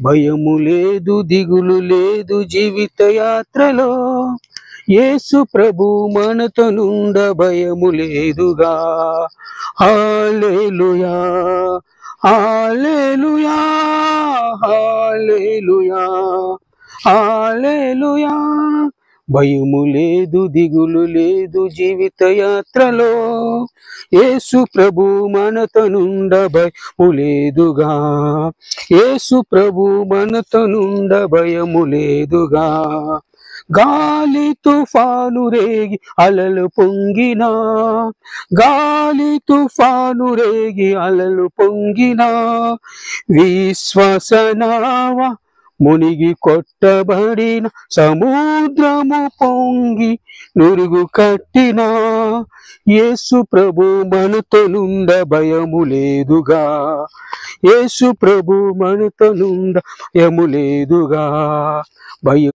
భయము లేదు, దిగులు లేదు జీవిత యాత్రలో. యేసు ప్రభు మనతోనుండ భయము లేదుగా. హల్లెలూయా, హల్లెలూయా, హల్లెలూయా, హల్లెలూయా. భయము లేదు, దిగులు లేదు జీవిత యాత్రలో. యేసు ప్రభు మనతోనుండ భయము లేదుగా. యేసు ప్రభు మనతోనుండ భయము లేదుగా. గాలి తుఫాను రేగి అలలు పొంగినా, గాలి తుఫాను రేగి అలలు పొంగినా, విశ్వాసనావ మునిగి కొట్టబడిన, సముద్రము పొంగి నురుగు కట్టిన, యేసు ప్రభు మనతోనుండ భయము లేదుగా. యేసు ప్రభు మనతోనుండ భయము లేదుగా. భయం